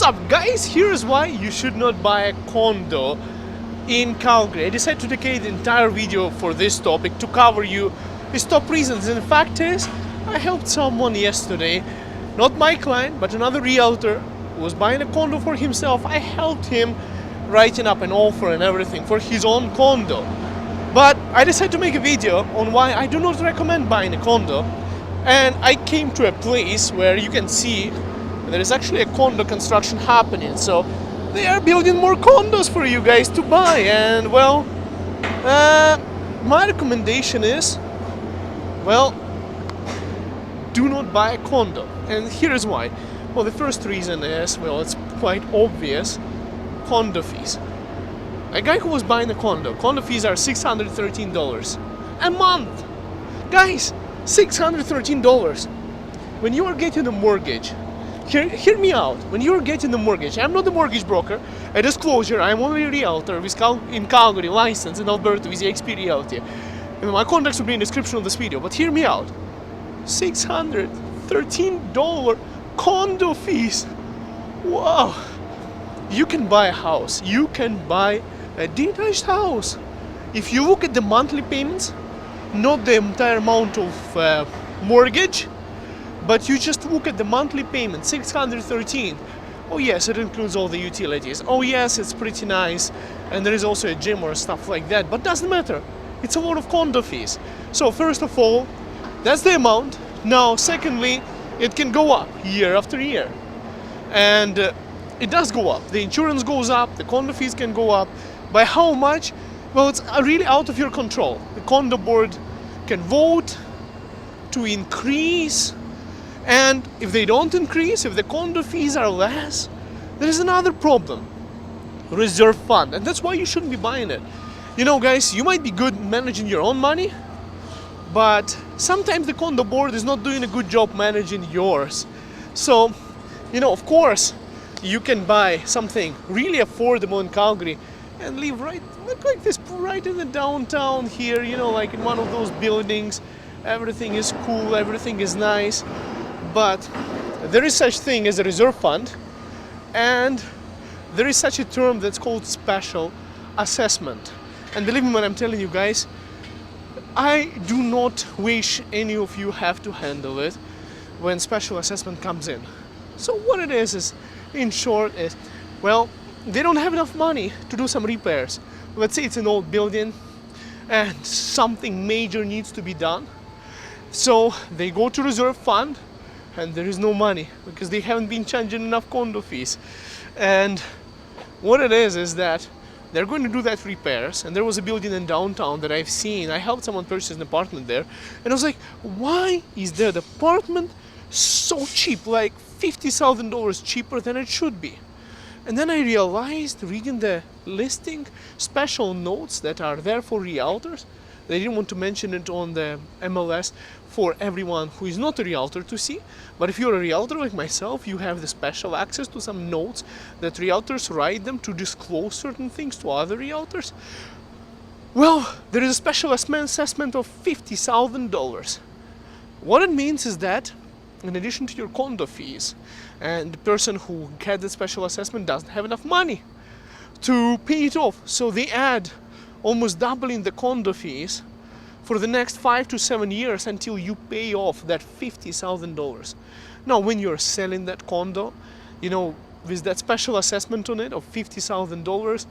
up, guys? Here's why you should not buy a condo in Calgary. I decided to dedicate the entire video for this topic to cover you its top reasons. And the fact is, I helped someone yesterday, not my client, but another realtor who was buying a condo for himself. I helped him writing up an offer and everything for his own condo. But I decided to make a video on why I do not recommend buying a condo. And I came to a place where you can see there is actually a condo construction happening. So they are building more condos for you guys to buy. And well, my recommendation is, well, do not buy a condo. And here's why. Well, the first reason is, well, it's quite obvious: condo fees. A guy who was buying a condo fees are $613 a month. Guys, $613. When you are getting a mortgage, hear me out. When you are getting a mortgage, I'm not a mortgage broker. A disclosure: I'm only a realtor in Calgary, licensed in Alberta with EXP Realty. And my contacts will be in the description of this video. But hear me out. $613 condo fees. Wow. You can buy a house. You can buy a detached house. If you look at the monthly payments, not the entire amount of mortgage, but you just look at the monthly payment, $613. Oh yes, it includes all the utilities. Oh yes, it's pretty nice, and there is also a gym or stuff like that, but doesn't matter. It's a lot of condo fees. So first of all, that's the amount. Now secondly, it can go up year after year, and it does go up. The insurance goes up, the condo fees can go up. By how much? Well, it's really out of your control. The condo board can vote to increase, and if they don't increase, if the condo fees are less, there is another problem: reserve fund. And that's why you shouldn't be buying it. You know, guys, you might be good managing your own money, but sometimes the condo board is not doing a good job managing yours. So, you know, of course, you can buy something really affordable in Calgary and live look like this, right in the downtown here, you know, like in one of those buildings. Everything is cool, everything is nice, but there is such thing as a reserve fund, and there is such a term that's called special assessment. And believe me when I'm telling you guys, I do not wish any of you have to handle it when special assessment comes in. So what it is in short is, well, they don't have enough money to do some repairs. Let's say it's an old building and something major needs to be done. So they go to reserve fund and there is no money because they haven't been charging enough condo fees. And what it is that they're going to do that repairs. And there was a building in downtown that I've seen. I helped someone purchase an apartment there, and I was like, why is that apartment so cheap, like $50,000 cheaper than it should be? And then I realized, reading the listing special notes that are there for realtors, they didn't want to mention it on the MLS for everyone who is not a realtor to see. But if you're a realtor like myself, you have the special access to some notes that realtors write them to disclose certain things to other realtors. Well, there is a special assessment of $50,000. What it means is that, in addition to your condo fees, and the person who had the special assessment doesn't have enough money to pay it off, so they add almost doubling the condo fees for the next 5 to 7 years until you pay off that $50,000. Now, when you're selling that condo, you know, with that special assessment on it of $50,000,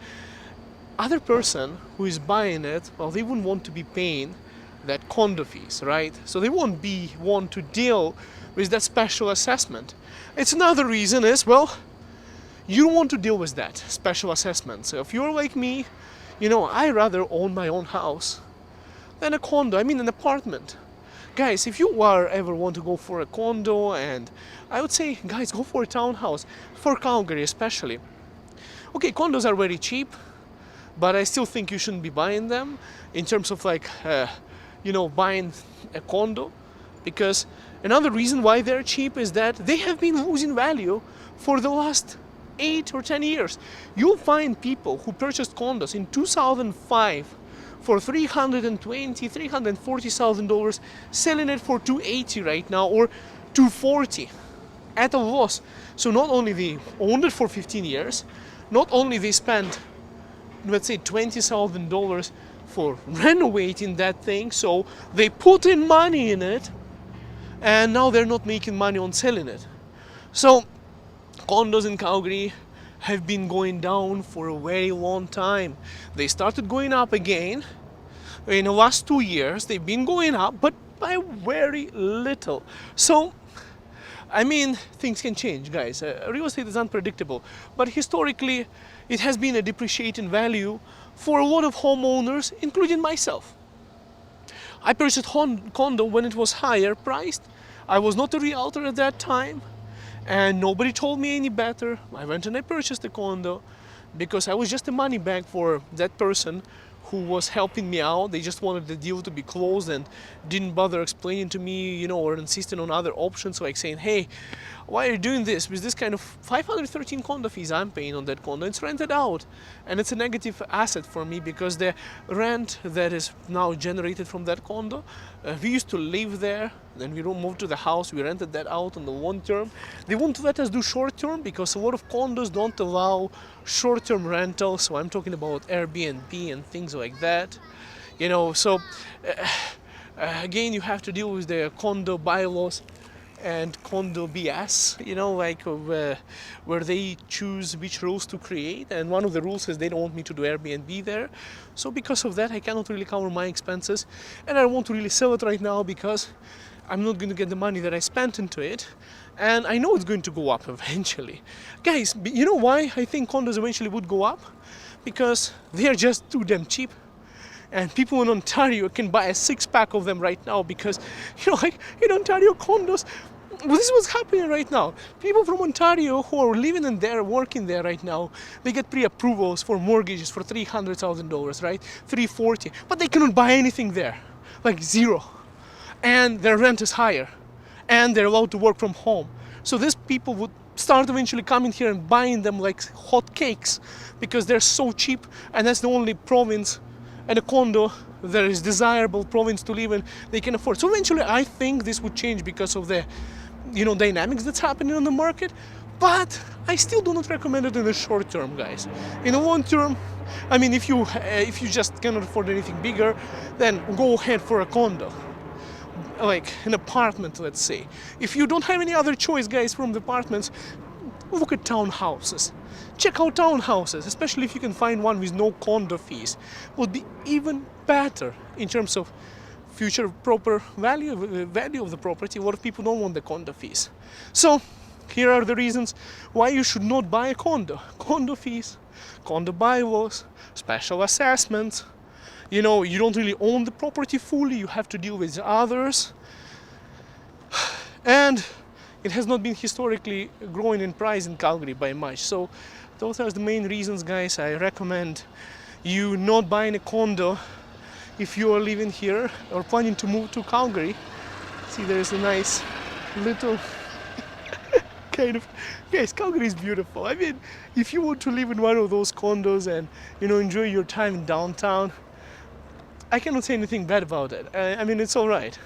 other person who is buying it, well, they wouldn't want to be paying that condo fees, right? So they won't want to deal with that special assessment. It's another reason is, well, you don't want to deal with that special assessment. So if you're like me, you know, I rather own my own house than a condo, an apartment. Guys, if you ever want to go for a condo, and I would say, guys, go for a townhouse, for Calgary especially. Okay, condos are very cheap, but I still think you shouldn't be buying them in terms of like, you know, buying a condo, because another reason why they're cheap is that they have been losing value for the last 8 or 10 years. You'll find people who purchased condos in 2005 for $320,000, $340,000, selling it for $280,000 right now, or $240,000. at a loss. So not only they owned it for 15 years, not only they spent, let's say, $20,000 for renovating that thing, so they put in money in it, and now they're not making money on selling it. So condos in Calgary have been going down for a very long time. They started going up again in the last 2 years. They've been going up, but by very little. So I mean, things can change, guys. Real estate is unpredictable, but historically it has been a depreciating value for a lot of homeowners, including myself. I purchased condo when it was higher priced. I was not a realtor at that time, and nobody told me any better. I went and I purchased a condo because I was just a money bag for that person who was helping me out. They just wanted the deal to be closed and didn't bother explaining to me, or insisting on other options, like saying, hey, why are you doing this? With this kind of 513 condo fees I'm paying on that condo, it's rented out, and it's a negative asset for me because the rent that is now generated from that condo, we used to live there, then we moved to the house, we rented that out on the long term. They won't let us do short term because a lot of condos don't allow short term rentals, so I'm talking about Airbnb and things like that. So again, you have to deal with the condo bylaws and condo BS, where they choose which rules to create, and one of the rules is they don't want me to do Airbnb there. So because of that, I cannot really cover my expenses, and I don't want to really sell it right now because I'm not going to get the money that I spent into it, and I know it's going to go up eventually. Guys, you know why I think condos eventually would go up? Because they are just too damn cheap. And people in Ontario can buy a 6-pack of them right now because, like in Ontario condos, this is what's happening right now. People from Ontario who are living in there, working there right now, they get pre-approvals for mortgages for $300,000, right? $340,000, but they cannot buy anything there, like zero. And their rent is higher, and they're allowed to work from home. So these people would start eventually coming here and buying them like hot cakes because they're so cheap, and that's the only province and a condo that is desirable province to live in they can afford. So eventually I think this would change because of the dynamics that's happening on the market, but I still do not recommend it in the short term, guys. In the long term, I mean, if you just cannot afford anything bigger, then go ahead for a condo, like an apartment, let's say. If you don't have any other choice, guys, from the apartments, look at townhouses. Check out townhouses, especially if you can find one with no condo fees. Would be even better in terms of future proper value of the property. A lot of people don't want the condo fees. So here are the reasons why you should not buy a condo. Condo fees, condo bylaws, special assessments. You don't really own the property fully, you have to deal with others. And it has not been historically growing in price in Calgary by much. So those are the main reasons, guys. I recommend you not buying a condo if you are living here or planning to move to Calgary. See, there's a nice little kind of, guys, Calgary is beautiful. I mean, if you want to live in one of those condos and enjoy your time in downtown, I cannot say anything bad about it. I mean, it's all right.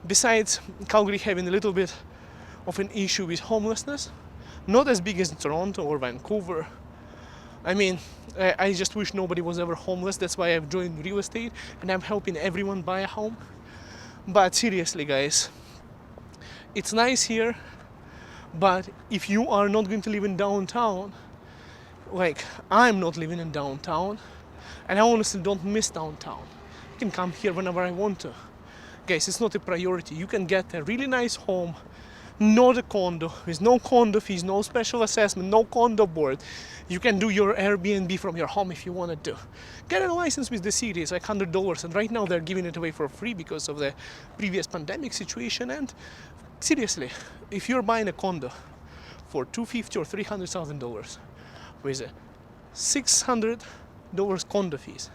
Besides Calgary having a little bit of an issue with homelessness, not as big as Toronto or Vancouver. I mean, I just wish nobody was ever homeless. That's why I've joined real estate and I'm helping everyone buy a home. But seriously, guys, it's nice here, but if you are not going to live in downtown, like I'm not living in downtown, and I honestly don't miss downtown. I can come here whenever I want to. Guys, it's not a priority. You can get a really nice home, not a condo, with no condo fees, no special assessment, no condo board. You can do your Airbnb from your home if you wanted to. Get a license with the city, it's like $100, and right now they're giving it away for free because of the previous pandemic situation. And seriously, if you're buying a condo for $250,000 or $300,000 with a $600 condo fees,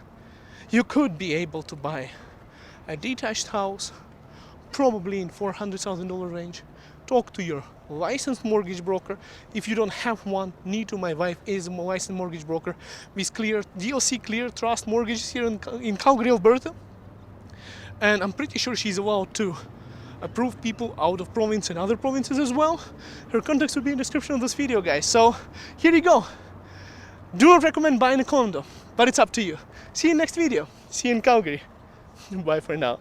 you could be able to buy a detached house, probably in $400,000 range. Talk to your licensed mortgage broker. If you don't have one, need to. My wife is a licensed mortgage broker with DLC Clear Trust Mortgages here in Calgary, Alberta. And I'm pretty sure she's allowed to approve people out of province and other provinces as well. Her contacts will be in the description of this video, guys. So here you go. Do not recommend buying a condo, but it's up to you. See you in next video. See you in Calgary. Bye for now.